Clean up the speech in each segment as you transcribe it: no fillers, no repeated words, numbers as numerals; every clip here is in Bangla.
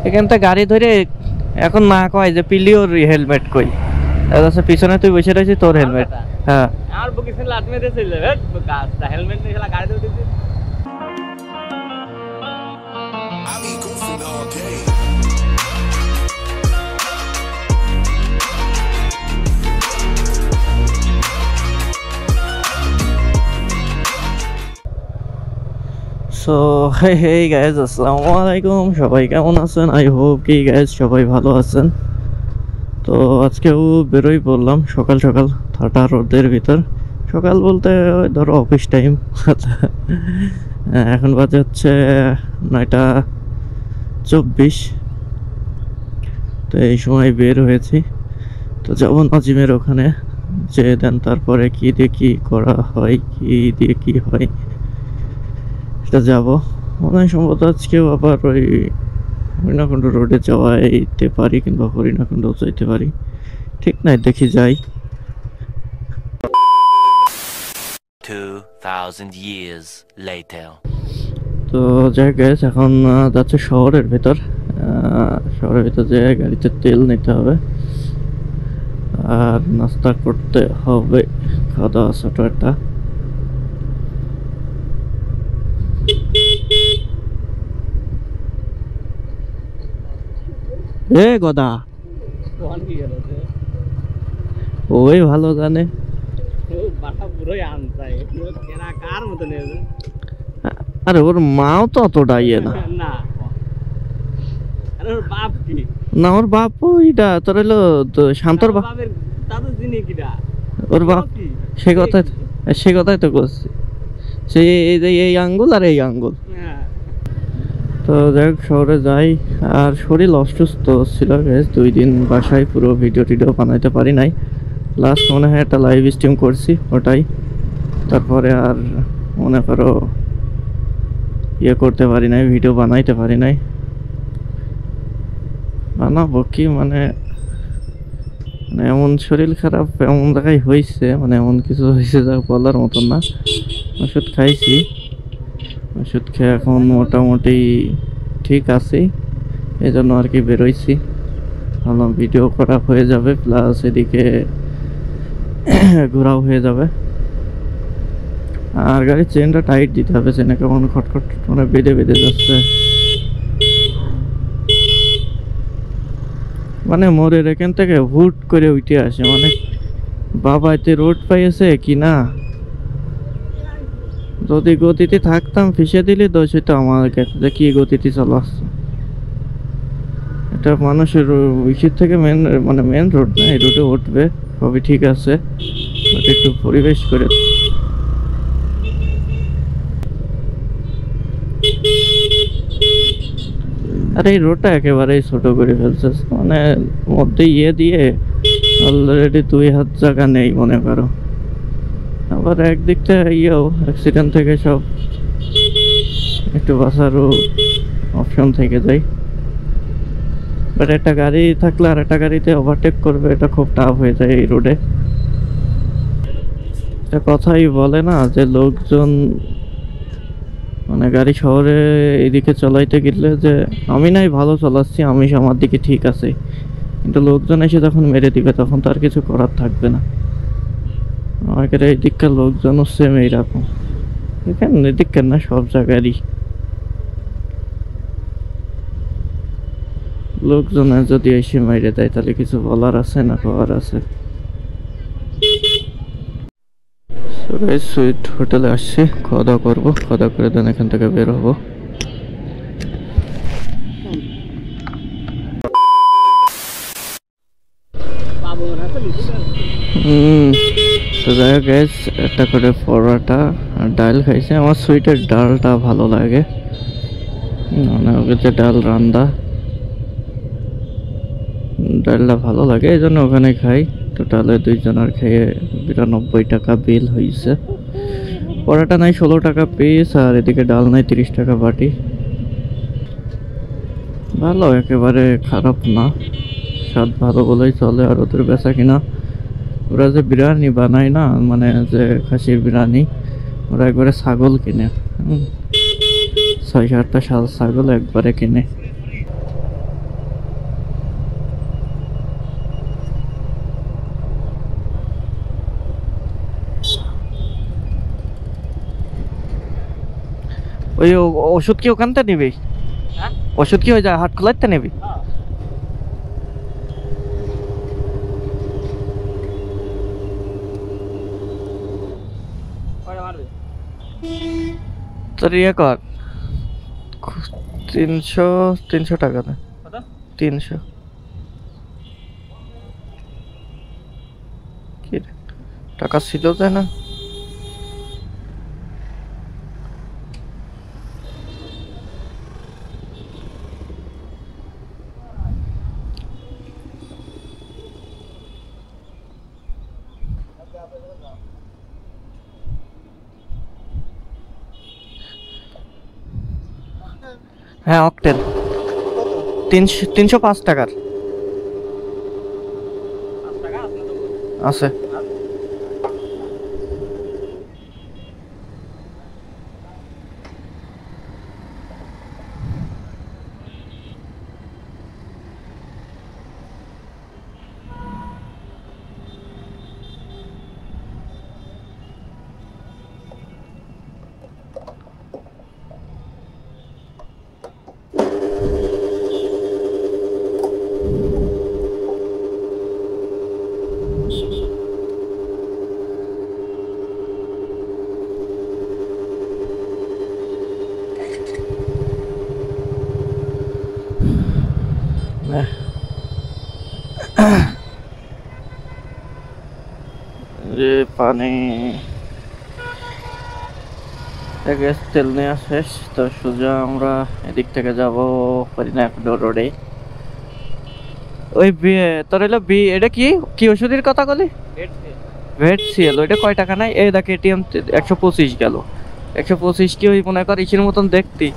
এখান থেকে গাড়ি ধরে এখন না কয় যে পিলিওর হেলমেট কই, আচ্ছা পিছনে তুই বসে রয়েছিস তোর হেলমেট। হ্যাঁ আমার বুকে ছিল লাট মেরে ছিল গাছটা হেলমেট নিয়ে শালা গাড়িতে উঠেছি। সো হেই গাইজ, আসসালামু আলাইকুম, সবাই কেমন আছেন? আই হোপ কি গাইজ সবাই ভালো আছেন। তো আজকেও বেরোই পড়লাম সকাল সকাল ঠাটা রোদের ভিতর। সকাল বলতে ওই ধরো অফিস টাইম। এখন বাজে হচ্ছে 9:24। তো এই সময় বের হয়েছি, তো যাবো নাজিমের ওখানে, যে দেন তারপরে কি দিয়ে কি করা হয়, কি দিয়ে কি হয় এটা যাবো। মনে হয় সম্ভবত আজকেও আবার ওই হরিণাকুণ্ড রোডে যাওয়াইতে পারি, কিংবা হরিণাকুণ্ডও যাইতে পারি, ঠিক নাই, দেখি যাই। 2000 years later. তো যাই গেছে, এখন যাচ্ছে শহরের ভেতর। শহরের ভেতর যে গাড়িতে তেল নিতে হবে আর নাস্তা করতে হবে, খাওয়া দাওয়া ছোট একটা। এ গদা কোন কি গেল যে ওই ভালো জানে। ও বাটা পুরোই আনতাই কেনা কার মত নিয়ে যে। আরে ওর মাও তো অতটা ইয়ে না। না আরে ওর বাপ কি? না ওর বাপ ওইটা তোর হলো শান্তর বাপ। বাপের দাদু জিনি কিডা? ওর বাপ সে কথাই তো করছি, সে এই যে এই আঙ্গুল আর এই আঙ্গুল। হ্যাঁ তো যাই হোক শহরে যাই। আর শরীর অসুস্থ ছিল বেশ, 2 দিন বাসায় পুরো ভিডিও টিডিও বানাইতে পারি নাই। লাস্ট মনে হয় একটা লাইভ স্ট্রিম করছি, ওটাই। তারপরে আর মনে করো ইয়ে করতে পারি নাই, ভিডিও বানাইতে পারি নাই। বানাবো কি, মানে এমন শরীর খারাপ এমন জায়গায় হয়েছে, মানে এমন কিছু হয়েছে যা বলার মতন না। ওষুধ খাইছি, ওষুধ খেয়ে এখন মোটামুটি ঠিক আছি, এই জন্য আর কি বেরোইছি। ভাবলাম ভিডিও করা হয়ে যাবে, প্লাস এদিকে ঘোরাও হয়ে যাবে। আর গাড়ির চেনটা টাইট দিতে হবে, চেনে কেমন খটখট মানে বেঁধে বেঁধে যাচ্ছে। মানে মোড়ের এখান থেকে হুট করে উঠে আসে, মানে বাবা এতে রোড পাইছে কি না। যদি গতিতে থাকতাম ফিসে দিলে দোষ হইতো আমার কাছে, যে কি গতিতে চলে আসছে। এটা মানুষের উচিত থেকে মেন রোড না, এই রোডে উঠবে সবই ঠিক আছে, একটু পরিবেশ করে। আর এই রোডটা একেবারেই ছোট করে ফেলছে, মানে মধ্যে ইয়ে দিয়ে অলরেডি 2 হাত জায়গা নেই মনে করো। আবার একদিকটা ইয়েও অ্যাক্সিডেন্ট থেকে সব একটু বাঁচারও অপশন থেকে যায়। বাট একটা গাড়ি থাকলে আর একটা গাড়িতে ওভারটেক করবে, এটা খুব টাফ হয়ে যায় এই রোডে। একটা কথাই বলে না যে লোকজন মানে গাড়ি শহরে এদিকে চলাইতে গেলে যে আমি নাই ভালো চালাচ্ছি, আমি আমার দিকে ঠিক আছে, কিন্তু লোকজন এসে যখন মেরে দিবে তখন তো আর কিছু করার থাকবে না। আমাদের এই দিককার লোকজনও সেম এইরকম, এখানে এদিককার না সব জায়গারই লোকজনের যদি এসে মেরে দেয় তাহলে কিছু বলার আছে না করার আছে। সুইট হোটেলে আসছি, খাওয়া দাওয়া করবো, খাওয়া দাওয়া করে দেন এখান থেকে বের হবো। তো যাই হোক গ্যাস, একটা করে পরোটা আর ডাল খাইছে। আমার সুইটের ডালটা ভালো লাগে, মানে ওকে যে ডাল রান্দা ডালটা ভালো লাগে, এই জন্য ওখানে খাই। টোটালে 2 জনের খেয়ে 92 টাকা বিল হয়েছে। পরোটা নাই 16 টাকা পিস, আর এদিকে ডাল নাই 30 টাকা বাটি। ভালো, একেবারে খারাপ না, স্বাদ ভালো বলেই চলে। আর ওদের বেচা কিনা, ওরা যে বিরিয়ানি বানায় না, মানে যে খাসির বিরিয়ানি, ওরা একবারে ছাগল কিনে, 6-7টা ছাগল একবারে কিনে। ওই ওষুধ কি ওখানতে নিবি? হ্যাঁ ওষুধ কি ওই যা হাট খোলাইতে নিবি? হ্যাঁ কয়টা মারবে তোর ইয়ে কর 300 টাকা দে। কত 300 কি রে? টাকা ছিল তাই না? হ্যাঁ অকটেল 305 টাকার 5 টাকা আছে না তো আছে। যে পানি গ্যাস তেল নেওয়া শেষ তো সোজা আমরা এদিক থেকে যাব হরিনাকুণ্ড রোডে। ওই তোর হলো এটা কি কি ওষুধের কথা বলি? ভেট সিএল ওইটা কয় টাকা নাই? এই দেখ এটিএম 125 গেল। 125 কি ওই মনে কর ইসের মতন দেখতি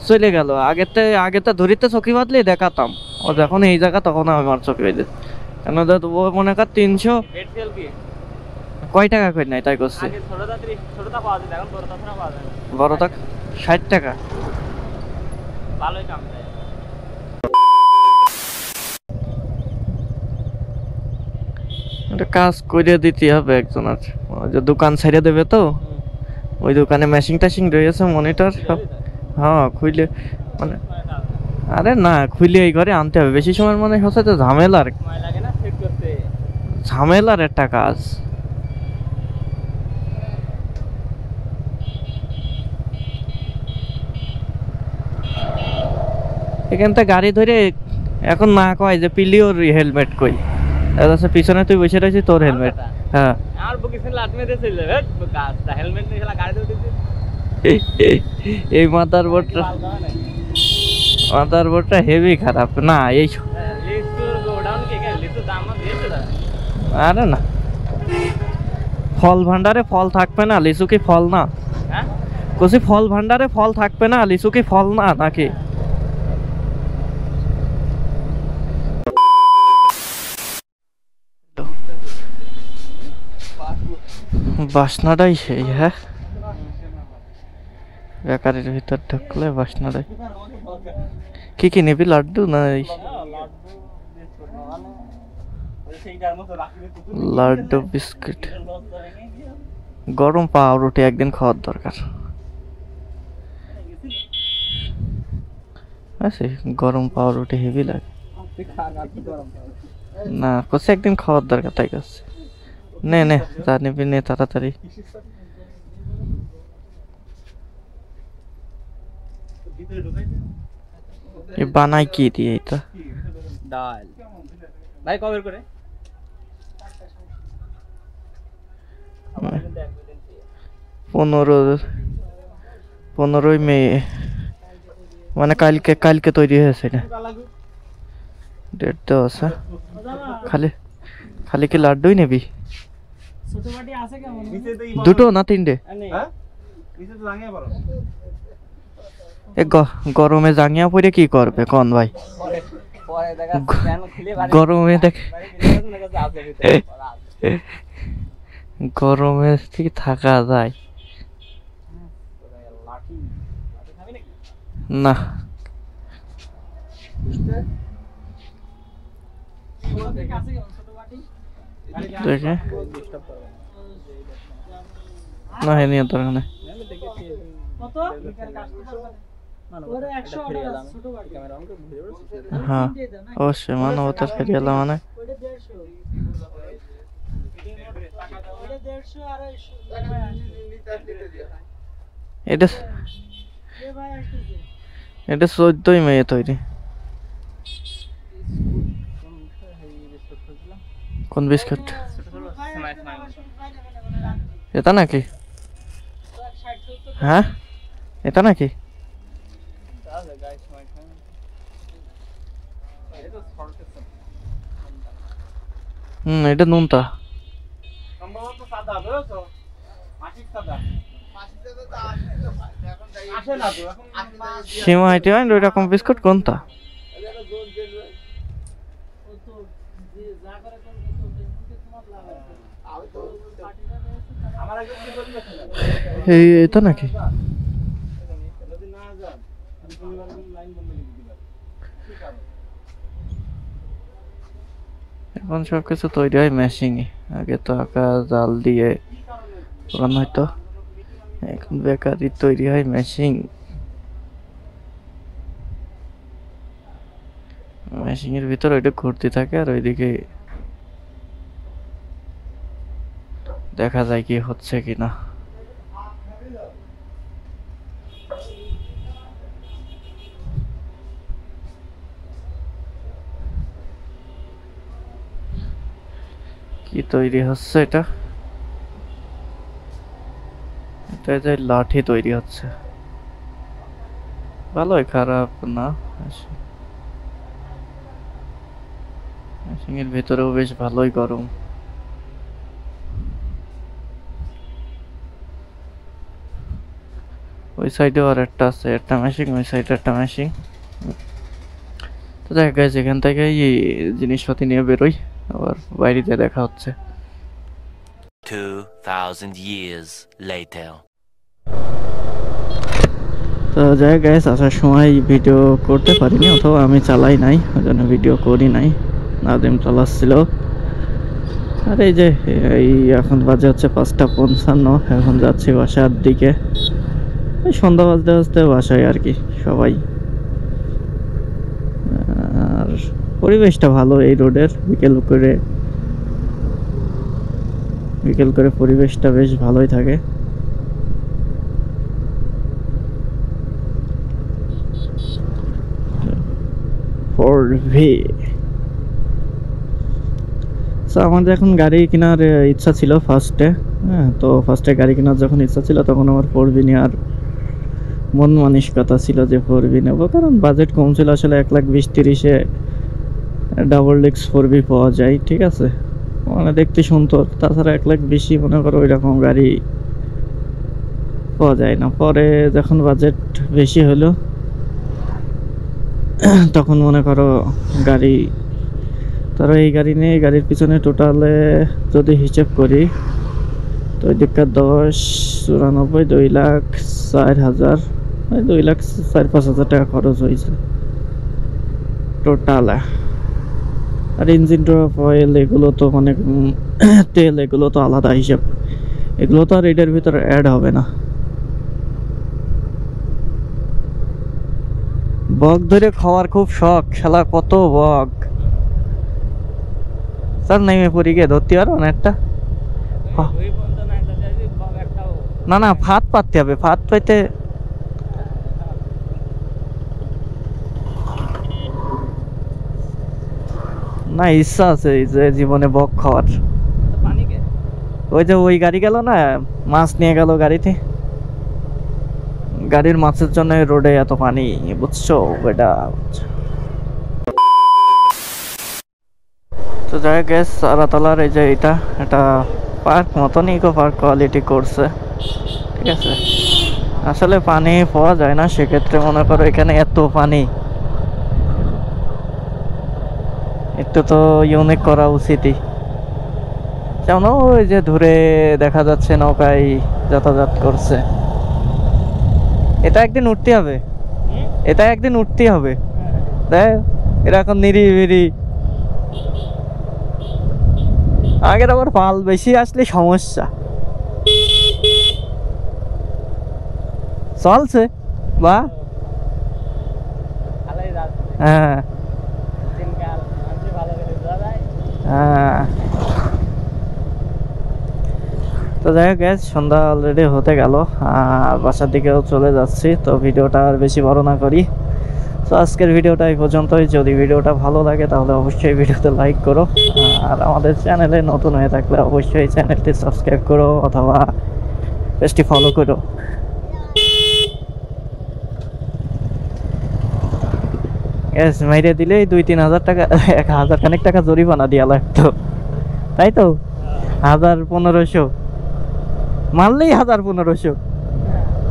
চলে গেল। আগেতে ধরিতে চকি বাঁধলে দেখাতাম, ও যখন এই জায়গা তখন আমার চকি বাঁধে কেন ও মনে কর 300 কয় টাকা কই নাই তাই করছে। বড়টা 60 টাকা। ভালোই কাম দেয়। একটা কাজ করে দিতে হবে একজনের, ওই যে দোকান ছেড়ে দেবে তো ওই দোকানে মেশিন টেশিং রয়েছে মনিটর সব। হ্যাঁ খুইলে মানে আরে না খুইলে এই ঘরে আনতে হবে, বেশি সময় মনে হচ্ছে তো ঝামেলার ঝামেলার একটা কাজ। এখান থেকে গাড়ি ধরে এখন না কয় যে পিলিওর হেলমেট কই, আচ্ছা পিছনে তুই বসে রয়েছিস তোর হেলমেট। হ্যাঁ আমার বুকে ছিল লাট মেরে চলে যাবে গাছটা হেলমেট নিয়ে গাড়ি ধরে দিতে। এই মাথার বোর্ডটা হেভি খারাপ না এই লিচুর গোডাউন কে কে লিচু দাম দিয়েছে না? আরে না ফল ভান্ডারে ফল থাকবে না, লিচু কি ফল না? হ্যাঁ কসি ফল ভান্ডারে ফল থাকবে না, লিচু কি ফল না নাকি? বাসনাটাই সেই। হ্যাঁ বেকারির ভিতর ঢুকলে বাসনাটাই। কি কি নিবি? লাড্ডু না লাড্ডু বিস্কিট গরম পাউরুটি একদিন খাওয়ার দরকার আছে। গরম পাউরুটি হেভি লাগে না, কসে একদিন খাওয়ার দরকার তাই করছে। নে নে যা নিবি নে তাড়াতাড়ি। বানাই কি দিয়ে এটা? ডাল ভাই কবে করে 15ই মে মানে কালকে তৈরি হয়েছে না, ডেট তো আছে। খালি কি লাড্ডুই নেবি? দুটো না তিনটে? গরমে জাঙ্গিয়া পরে কি করবে কোন ভাই? গরমে দেখ গরমে কি থাকা যায় না। দেখে না হয়নি তোর এখানে কত ওরে 100 অর্ডার আছে ছোট গাড়ি ক্যামেরা আমাকে বুঝে পারছিস হ্যাঁ অবশ্যই মানবতার ফেরিওয়ালা মানে ওটা 150 ওটা 150 আর 200 এটা এ ভাই আসতেছে এটা 14ই মে তৈরি। কোন বিস্কুট এটা নাকি? হ্যাঁ এটা নাকি? এটা নুনটা সম্ভবত সাদা বুঝছো মাটির সাদা আসে না তো এখন সীমা আইটি হয় ওই রকম বিস্কুট কোনটা? আমার আগে কি বলবে এই এটা নাকি? যদি না যান লাইন বন্ধ করে দিতে পারে ঠিক আছে এখন সবকিছু তৈরি হয় মেশিনে। আগে তো আঁকা জাল দিয়ে পুরান হয়তো, এখন বেকারি তৈরি হয় মেশিন। মেশিনের ভিতর ওইটা ঘুরতে থাকে আর ওইদিকে দেখা যায় কি হচ্ছে কিনা। কি তৈরি হচ্ছে এটা? এটা যে লাঠি তৈরি হচ্ছে, ভালোই খারাপ না। মেশিনের ভিতরেও বেশ ভালোই গরম। ওই সাইডেও আর একটা আছে, একটা মেশিন, ওই সাইডে একটা মেশিন। তো দেখা গেছে এখান থেকে এই জিনিসপাতি নিয়ে বেরোই, আবার বাইরে দিয়ে দেখা হচ্ছে। 2000 years later. তো যাই গাইস, আসার সময় ভিডিও করতে পারিনি, অথবা আমি চালাই নাই, ওই জন্য ভিডিও করি নাই। নাদিম চালাচ্ছিল। আর এই যে এই এখন বাজে হচ্ছে 5:55, এখন যাচ্ছি বাসার দিকে। এই সন্ধ্যা বাজতে বাজতে বাসায় আর কি সবাই। আর পরিবেশটা ভালো এই রোডের, বিকেল করে পরিবেশটা বেশ ভালোই থাকে। আমার এখন গাড়ি কেনার ইচ্ছা ছিল ফার্স্টে। হ্যাঁ, তো ফার্স্টে গাড়ি কেনার যখন ইচ্ছা ছিল তখন আমার 4V নেওয়ার মন মানসিকতা ছিল যে 4V নেব, কারণ বাজেট কম ছিল। আসলে 1,20,30-এ ডাবল ডিস্ক 4V পাওয়া যায়, ঠিক আছে, মানে দেখতে সুন্দর। তাছাড়া 1,20,000 মনে করো ওই রকম গাড়ি পাওয়া যায় না। পরে যখন বাজেট বেশি হলো তখন মনে করো গাড়ি, তারা এই গাড়ি নিয়ে, এই গাড়ির পিছনে টোটালে যদি হিসেব করি তো ওই দিককার 10, 94, 2,04,000, 2,04,5,000 টাকা খরচ হয়েছে টোটাল। আর ইঞ্জিন ড্রপ, অয়েল, এগুলো তো মানে তেল, এগুলো তো আলাদা হিসাব, এগুলো তো আর এটার ভিতরে অ্যাড হবে না। বক ধরে খাওয়ার খুব শখ, শালা কত বক। স্যার নেমে পড়ি গিয়ে ধরতে পারো না একটা? ওই বন্ধ না যদি একটাও না না, ফাঁদ পাততে হবে, ফাঁদ পাইতে না ইচ্ছা আছে এই যে জীবনে বক খাওয়ার। পানি কে ওই যে ওই গাড়ি গেল না, মাছ নিয়ে গেল গাড়িতে, গাড়ির মাছের জন্য রোডে এত পানি, বুঝছো এটা। তো যাই গ্যাস আরাতলার এই যে এটা পার্ক মতন, ইকো পার্ক কোয়ালিটি করছে, ঠিক আছে। আসলে পানি পাওয়া যায় না, সেক্ষেত্রে মনে করো এখানে এত পানি, একটু তো ইউনিক করা উচিতই। যেমন ওই যে দূরে দেখা যাচ্ছে নৌকায় যাতায়াত করছে, এটা একদিন উঠতে হবে, এটা একদিন উঠতেই হবে। দেখ এরকম নিরিবিরি, আগের আবার পাল বেশি আসলে সমস্যা। চ চলছে বা ভালোই যাচ্ছে হ্যাঁ দিনকাল মানুষ ভালো করে দেওয়া যায় হ্যাঁ। তো যাই হোক guys, সন্ধ্যা অলরেডি হতে গেল, আর বাসার দিকেও চলে যাচ্ছি। তো ভিডিওটা আর বেশি বড় না করি। তো আজকের ভিডিওটা এই পর্যন্তই। যদি ভিডিওটা ভালো লাগে তাহলে অবশ্যই ভিডিওতে লাইক করো, আর আমাদের চ্যানেলে নতুন হয়ে থাকলে অবশ্যই চ্যানেলটি সাবস্ক্রাইব করো অথবা পেজটি ফলো করো। গ্যাস মাইরে দিলেই 2-3 হাজার টাকা, 1,000 খানিক টাকা জরিমানা দিয়া লাগতো, তাই তো? 1,000-1,500 মারলেই 1,000-1,500।